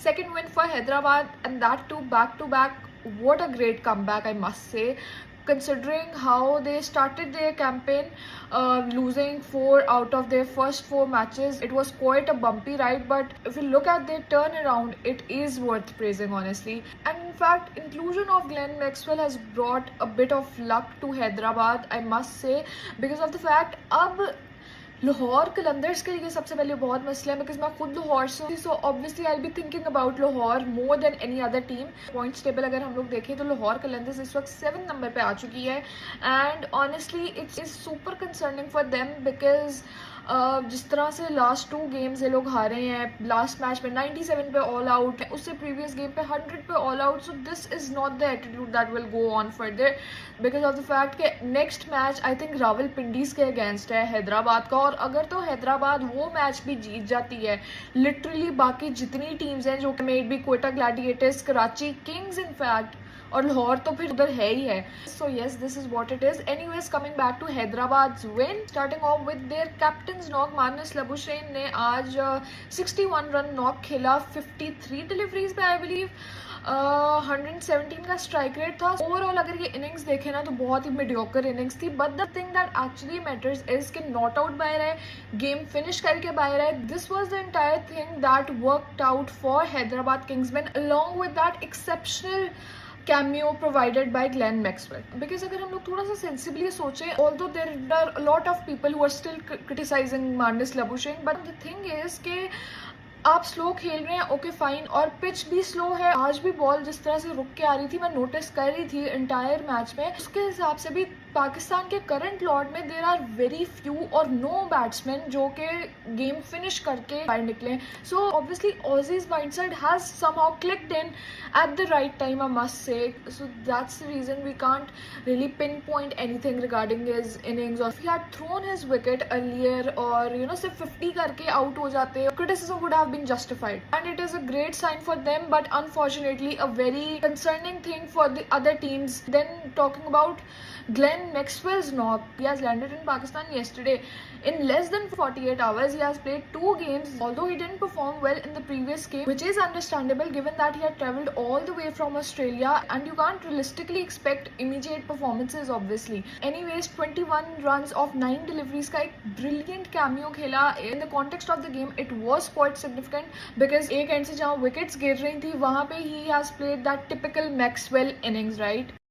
second win for Hyderabad, and that too back to back. What a great comeback, I must say, considering how they started their campaign, losing 4 out of their first 4 matches. It was quite a bumpy ride, but if you look at their turnaround, it is worth praising, honestly. And in fact, inclusion of Glenn Maxwell has brought a bit of luck to Hyderabad, I must say, because of the fact अब लाहौर कलंदर्स के लिए सबसे पहले बहुत मसला है, because मैं खुद लाहौर से हूँ, so obviously I be thinking about Lahore more than any other team. Points table अगर हम लोग देखें तो लाहौर कलंदर्स इस वक्त 7 नंबर पे आ चुकी है, and honestly it's is super concerning for them, because जिस तरह से लास्ट 2 गेम्स ये लोग हारे हैं. लास्ट मैच में 97 पे ऑल आउट, उससे प्रीवियस गेम पे 100 पे all out. So this is not the attitude that will go on further, because of the fact कि नेक्स्ट मैच आई थिंक रावलपिंडीज के अगेंस्ट है हैदराबाद का, और अगर तो हैदराबाद वो मैच भी जीत जाती है, लिटरली बाकी जितनी टीम्स हैं जो maybe Quetta gladiators, Karachi kings in fact, और लाहौर तो फिर उधर है ही है. So yes, this is what it is. Anyways, coming back to Hyderabad win, starting off with their captain's knock. Marnus Labuschagne ने आज 61 रन नॉक खेला, 53 डिलीवरीज पे आई बिलीव, 117 का स्ट्राइक रेट था. ओवरऑल अगर ये इनिंग्स देखें ना तो बहुत ही मीडियोकर इनिंग्स थी, but the thing that actually matters is कि नॉट आउट बाहर है, गेम फिनिश करके बाहर है. This was the entire thing that worked out for Hyderabad Kingsman, along with that exceptional cameo provided by Glenn Maxwell. Because अगर हम लोग थोड़ा सा sensibly सोचें, although there are a lot of people who are still criticizing Marnus Labuschagne, but the thing is कि आप slow खेल रहे हैं, ओके फाइन, और पिच भी स्लो है. आज भी बॉल जिस तरह से रुक के आ रही थी, मैं नोटिस कर रही थी एंटायर मैच में, उसके हिसाब से भी पाकिस्तान के करंट लॉट में देर आर वेरी फ्यू और नो बैट्समैन जो कि गेम फिनिश करके बाहर निकले. So obviously Aussies mindset has somehow clicked in at the right time, I must say. So that's the reason we can't really pinpoint anything regarding his innings, or if he had thrown his wicket earlier, or you know सिर्फ 50 करके out हो जाते, criticism would have been justified, and it is a great sign for them, but unfortunately a very concerning thing for the other teams. Then talking about Glenn Maxwell's knock, he has landed in Pakistan yesterday. In less than 48 hours, he has played 2 games, although he didn't perform well in the previous game, which is understandable given that he had travelled all the way from Australia, and you can't realistically expect immediate performances, obviously. Anyways, 21 runs of 9 deliveries का एक brilliant cameo खेला. In the context of the game, it was quite significant, because एक end से जहाँ wickets गिर रही थी, वहाँ पे he has played that typical Maxwell innings, right?